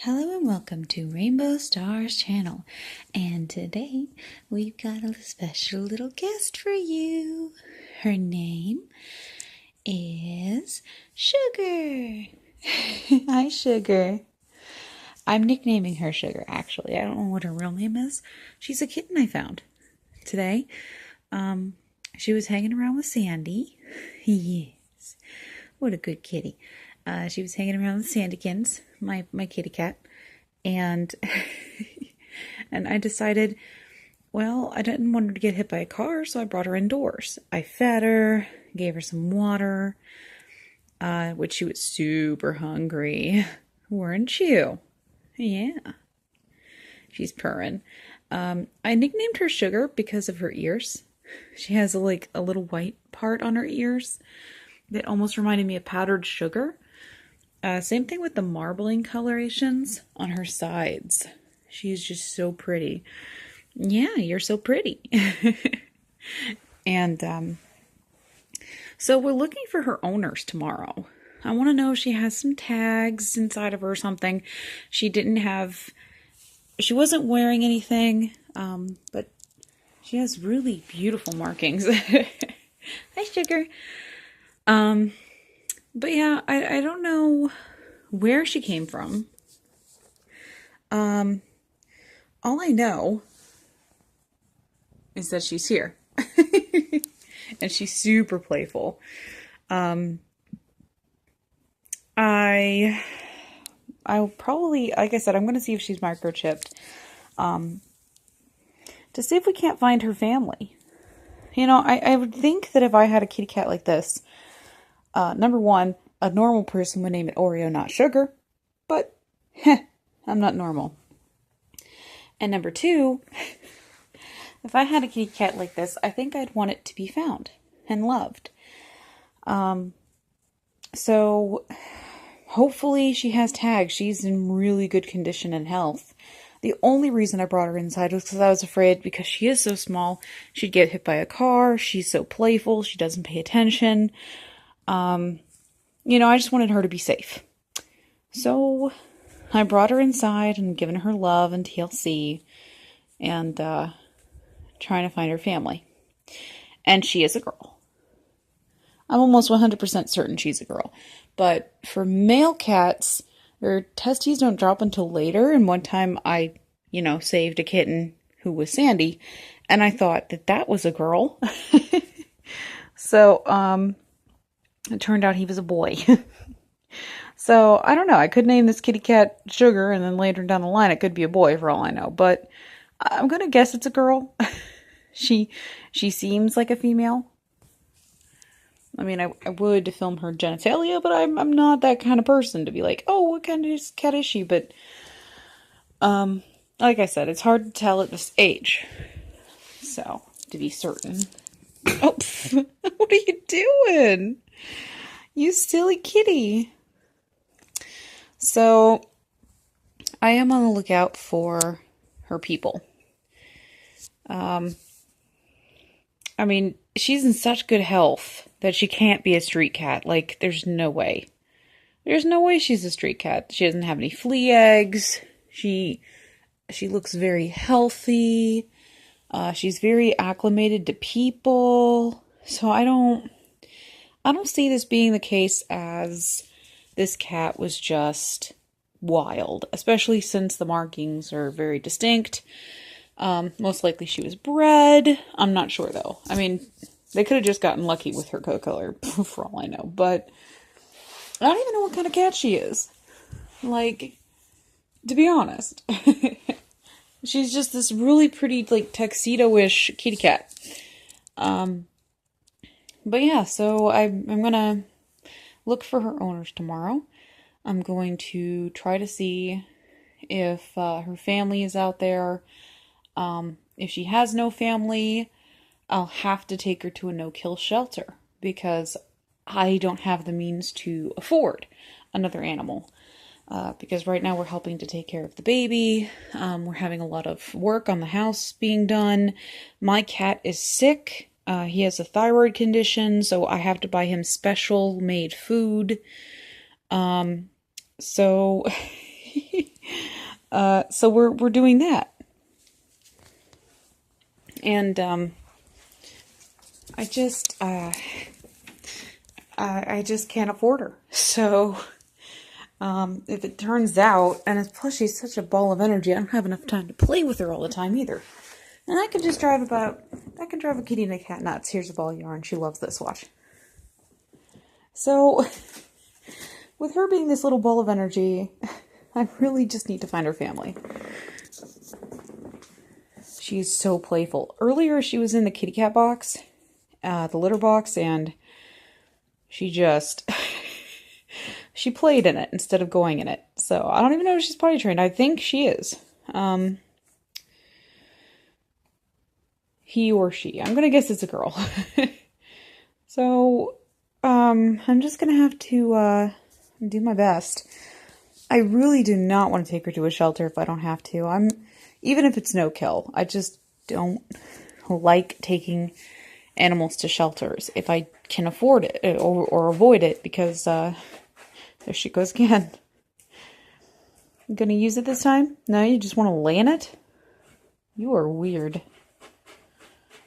Hello and welcome to Rainbow Stars channel, and today we've got a special little guest for you. Her name is Sugar. Hi, Sugar. I'm nicknaming her Sugar, actually. I don't know what her real name is. She's a kitten I found today. She was hanging around with Sandy. Yes. What a good kitty. She was hanging around with Sandykins, my kitty cat, and and I decided, well, I didn't want her to get hit by a car, so I brought her indoors. I fed her, gave her some water, which she was super hungry. Weren't you? Yeah. She's purring. I nicknamed her Sugar because of her ears. She has a little white part on her ears that almost reminded me of powdered sugar. Same thing with the marbling colorations on her sides. She's just so pretty. Yeah, you're so pretty. And so we're looking for her owners tomorrow. I want to know if she has some tags inside of her or something. She wasn't wearing anything, but she has really beautiful markings. Hi, Sugar. But yeah, I don't know where she came from. All I know is that she's here. And she's super playful. I'll probably, like I said, I'm going to see if she's microchipped. To see if we can't find her family. You know, I would think that if I had a kitty cat like this, number one, a normal person would name it Oreo, not Sugar. But, I'm not normal. And number two, if I had a kitty cat like this, I think I'd want it to be found and loved. So, hopefully she has tags. She's in really good condition and health. The only reason I brought her inside was because I was afraid, because she is so small, she'd get hit by a car. She's so playful. She doesn't pay attention. You know, I just wanted her to be safe. So I brought her inside and given her love and TLC and trying to find her family. And she is a girl. I'm almost 100% certain she's a girl. But for male cats, their testes don't drop until later. And one time I, saved a kitten who was Sandy, and I thought that was a girl. So, it turned out he was a boy. So, I don't know. I could name this kitty cat Sugar, and then later down the line it could be a boy for all I know. But I'm going to guess it's a girl. She seems like a female. I mean, I would film her genitalia, but I'm not that kind of person to be like, oh, what kind of cat is she? But, like I said, it's hard to tell at this age. So, to be certain. Oh, what are you doing? You silly kitty. So, I am on the lookout for her people. I mean, she's in such good health that she can't be a street cat. Like, there's no way. There's no way she's a street cat. She doesn't have any flea eggs. She looks very healthy. She's very acclimated to people. So I don't see this being the case as this cat was just wild, especially since the markings are very distinct. Most likely she was bred. I'm not sure though. I mean, they could have just gotten lucky with her coat color for all I know, but I don't even know what kind of cat she is. Like, to be honest. She's just this really pretty, like, tuxedo-ish kitty cat. But yeah, so I'm gonna look for her owners tomorrow. I'm going to try to see if her family is out there. If she has no family, I'll have to take her to a no-kill shelter because I don't have the means to afford another animal. Because right now we're helping to take care of the baby. We're having a lot of work on the house being done. My cat is sick. He has a thyroid condition, so I have to buy him special made food. So So we're doing that. And I just can't afford her. So if it turns out, and plus she's such a ball of energy, I don't have enough time to play with her all the time either. And I can drive a kitty and a cat nuts. Here's a ball of yarn. She loves this. Watch. So, with her being this little ball of energy, I really just need to find her family. She's so playful. Earlier, she was in the kitty cat box, the litter box, and she just, she played in it instead of going in it. So, I don't even know if she's potty trained. I think she is. He or she. I'm going to guess it's a girl. So, I'm just going to have to do my best. I really do not want to take her to a shelter if I don't have to. Even if it's no kill, I just don't like taking animals to shelters if I can afford it or avoid it, because there she goes again. I'm going to use it this time? No, you just want to lay in it? You are weird.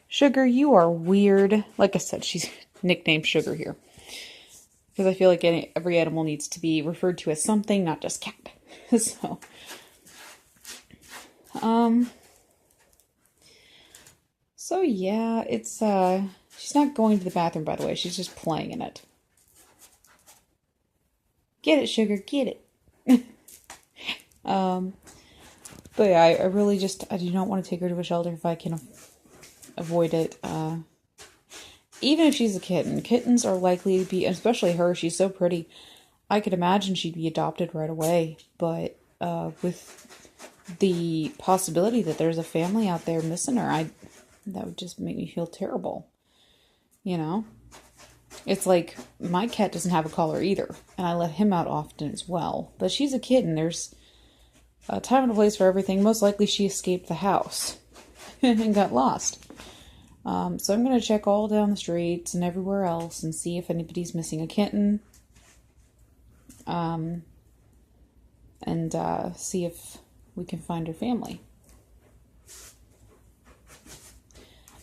Sugar, you are weird. Like I said, she's nicknamed Sugar here, because I feel like every animal needs to be referred to as something, not just cat. So yeah, it's, she's not going to the bathroom, by the way. She's just playing in it. Get it, Sugar, get it. But yeah, I really I do not want to take her to a shelter if I can avoid it. Even if she's a kitten, kittens are likely to be, especially her, she's so pretty. I could imagine she'd be adopted right away, but with the possibility that there's a family out there missing her, that would just make me feel terrible. You know? It's like, my cat doesn't have a collar either, and I let him out often as well. But she's a kitten, there's a time and a place for everything. Most likely she escaped the house and got lost. So I'm going to check all down the streets and everywhere else and see if anybody's missing a kitten. And see if we can find her family.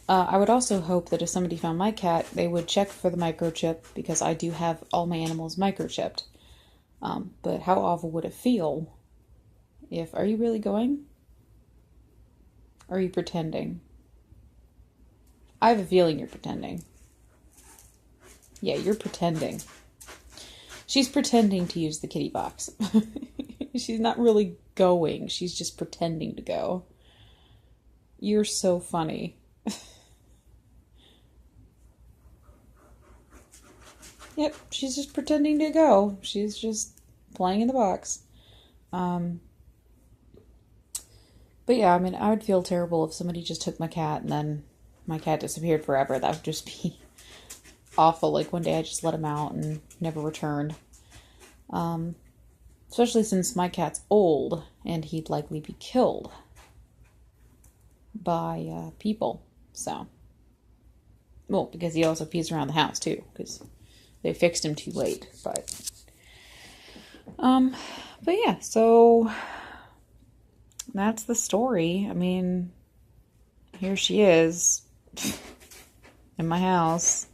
I would also hope that if somebody found my cat, they would check for the microchip, because I do have all my animals microchipped. But how awful would it feel if... Are you really going? Or are you pretending? I have a feeling you're pretending. Yeah, you're pretending. She's pretending to use the kitty box. She's not really going. She's just pretending to go. You're so funny. Yep, she's just pretending to go. She's just playing in the box. But yeah, I mean, I would feel terrible if somebody just took my cat and then my cat disappeared forever. That would just be awful. Like, one day I just let him out and never returned. Especially since my cat's old and he'd likely be killed by people. So, well, because he also pees around the house too, because they fixed him too late. But yeah, so that's the story. I mean, here she is in my house.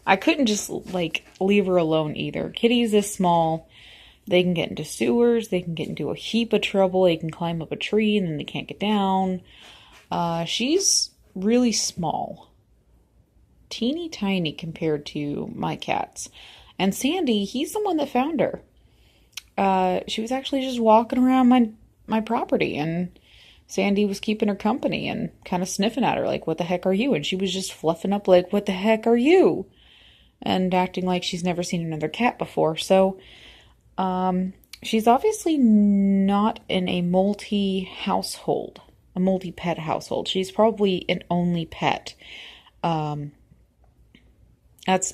I couldn't just, like, leave her alone either. Kitties this small, they can get into sewers, they can get into a heap of trouble, they can climb up a tree and then they can't get down. She's really small. Teeny tiny compared to my cats. And Sandy, he's the one that found her. She was actually just walking around my property, and Sandy was keeping her company and kind of sniffing at her like, what the heck are you? And she was just fluffing up like, what the heck are you? And acting like she's never seen another cat before. So, she's obviously not in a multi-pet household. She's probably an only pet. That's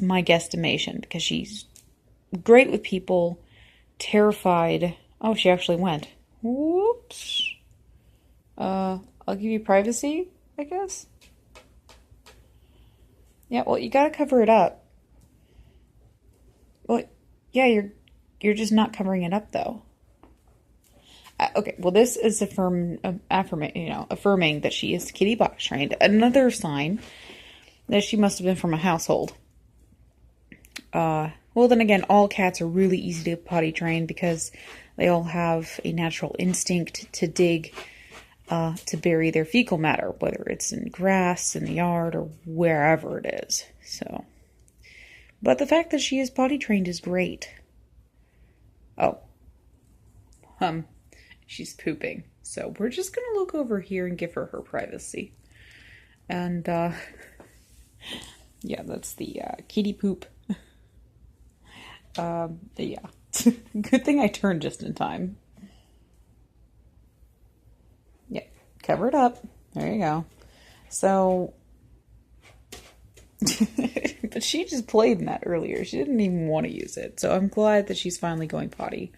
my guesstimation, because she's great with people, terrified. Oh, she actually went. Whoops. I'll give you privacy, I guess. Yeah, well, you gotta cover it up. Well, yeah, you're just not covering it up, though. Okay, well, this is affirming that she is kitty box trained. Another sign that she must have been from a household. Well, then again, all cats are really easy to potty train because they all have a natural instinct to dig, to bury their fecal matter, whether it's in grass, in the yard, or wherever it is. So, but the fact that she is potty trained is great. Oh, she's pooping. So we're just gonna look over here and give her her privacy. And, yeah, that's the, kitty poop. Yeah. Good thing I turned just in time. Yeah, cover it up. There you go. So, but she just played in that earlier. She didn't even want to use it. So I'm glad that she's finally going potty.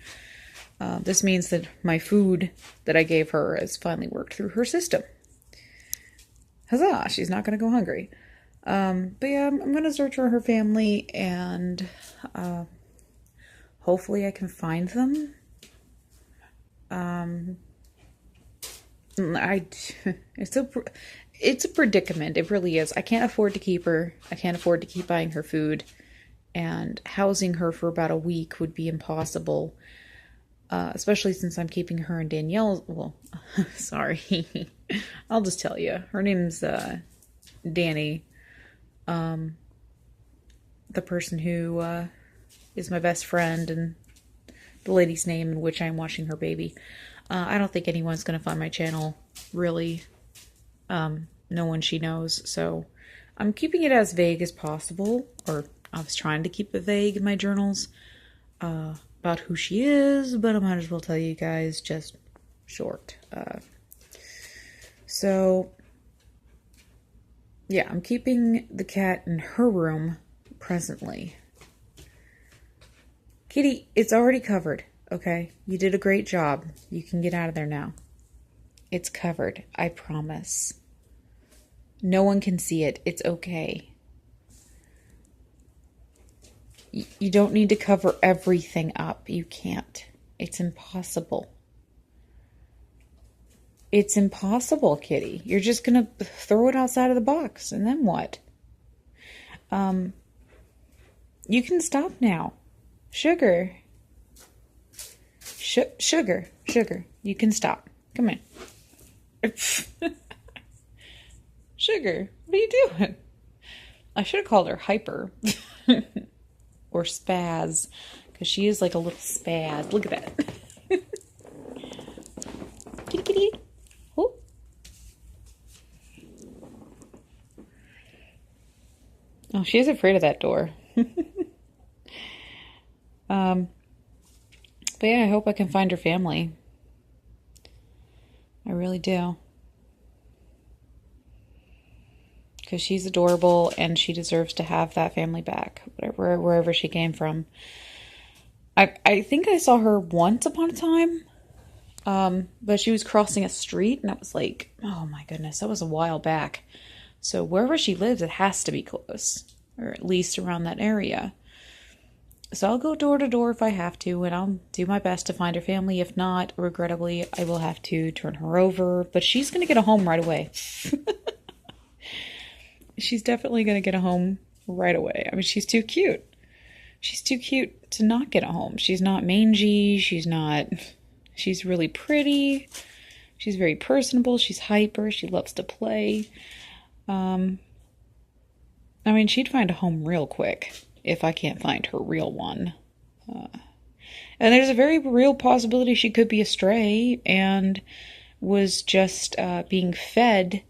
This means that my food that I gave her has finally worked through her system. Huzzah! She's not going to go hungry. But yeah, I'm going to search for her family and hopefully I can find them. It's a predicament. It really is. I can't afford to keep her. I can't afford to keep buying her food. And housing her for about a week would be impossible. Especially since I'm keeping her and Danielle. Well, sorry. I'll just tell you. Her name's Danny. The person who is my best friend and the lady's name in which I'm watching her baby. I don't think anyone's going to find my channel, really. No one she knows. So I'm keeping it as vague as possible. Or I was trying to keep it vague in my journals. About who she is, but I might as well tell you guys just short. So, yeah, I'm keeping the cat in her room presently. Kitty, it's already covered, okay? You did a great job. You can get out of there now. It's covered, I promise. No one can see it. It's okay. You don't need to cover everything up. You can't. It's impossible. It's impossible, Kitty. You're just going to throw it outside of the box, and then what? You can stop now. Sugar. Sugar. You can stop. Come in. Sugar, what are you doing? I should have called her Hyper. Or Spaz, because she is like a little spaz. Look at that. Kitty, kitty. Oh. Oh, she is afraid of that door. But yeah, I hope I can find her family. I really do. Because she's adorable and she deserves to have that family back, wherever she came from. I think I saw her once upon a time, but she was crossing a street and I was like, oh my goodness, that was a while back. So wherever she lives, it has to be close, or at least around that area. So I'll go door to door if I have to, and I'll do my best to find her family. If not, regrettably, I will have to turn her over, but she's going to get a home right away. She's definitely going to get a home right away. I mean, she's too cute. She's too cute to not get a home. She's not mangy. She's really pretty. She's very personable. She's hyper. She loves to play. I mean, she'd find a home real quick if I can't find her real one. And there's a very real possibility she could be a stray and was just being fed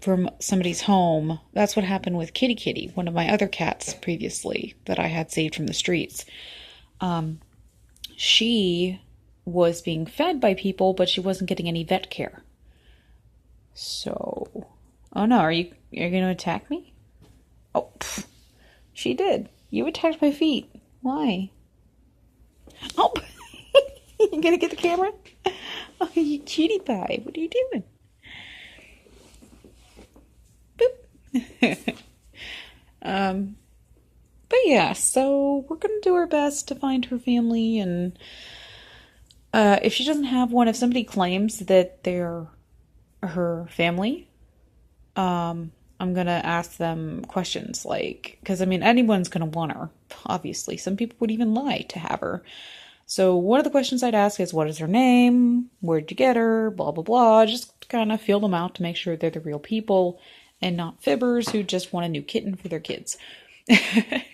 from somebody's home. That's what happened with Kitty, one of my other cats previously that I had saved from the streets. She was being fed by people, but she wasn't getting any vet care. So, oh no, are you going to attack me? Oh, she did. You attacked my feet. Why? Oh, you going to get the camera? Oh, you cutie pie. What are you doing? But yeah, so we're gonna do our best to find her family, and If she doesn't have one, if somebody claims that they're her family, I'm gonna ask them questions like, because I mean, anyone's gonna want her, obviously. Some people would even lie to have her. So, one of the questions I'd ask is, what is her name? Where'd you get her? Blah, blah, blah. Just kind of feel them out to make sure they're the real people and not fibbers who just want a new kitten for their kids.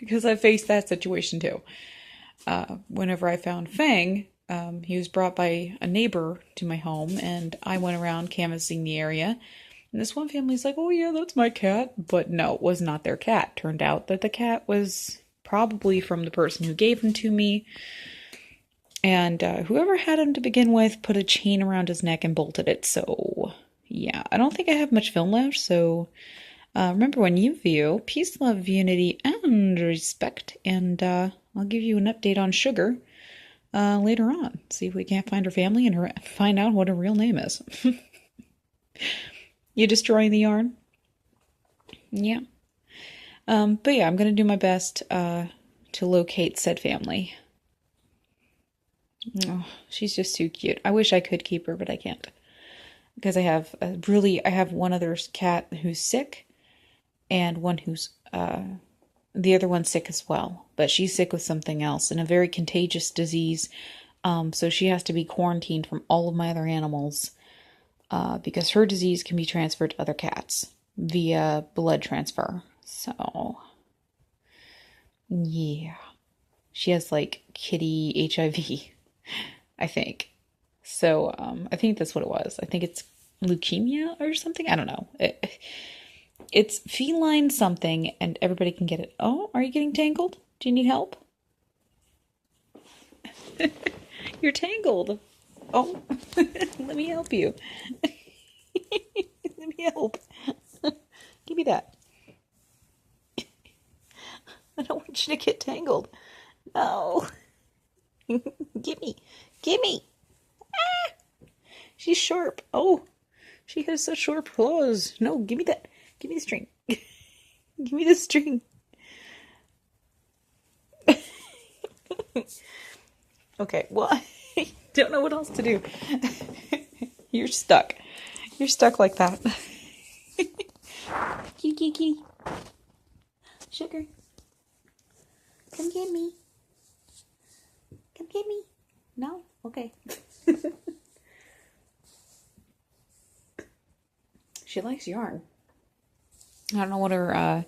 Because I faced that situation too. Whenever I found Fang, he was brought by a neighbor to my home, and I went around canvassing the area. And this one family's like, oh yeah, that's my cat. But no, it was not their cat. Turned out that the cat was probably from the person who gave him to me. And whoever had him to begin with put a chain around his neck and bolted it. So, yeah, I don't think I have much film left. So, remember when you view peace, love, unity, and respect. And I'll give you an update on Sugar later on. See if we can't find her family and find out what her real name is. You destroying the yarn? Yeah. But yeah, I'm going to do my best to locate said family. Oh, she's just too cute. I wish I could keep her, but I can't. Because I have one other cat who's sick, and one who's, the other one's sick as well. But she's sick with something else, and a very contagious disease. So she has to be quarantined from all of my other animals, because her disease can be transferred to other cats via blood transfer. So, yeah. She has, like, kitty HIV. I think. So, I think that's what it was. I think it's leukemia or something. I don't know. It's feline something, and everybody can get it. Oh, are you getting tangled? Do you need help? You're tangled. Oh, let me help you. Let me help. Give me that. I don't want you to get tangled. No. Gimme. Gimme. Ah! She's sharp. Oh, she has such sharp claws. No, give me that. Give me the string. Give me the string. Okay, well, I don't know what else to do. You're stuck. You're stuck like that. Kitty, kitty, kitty. Sugar. Come get me. Come get me. No? Okay. She likes yarn. I don't know what her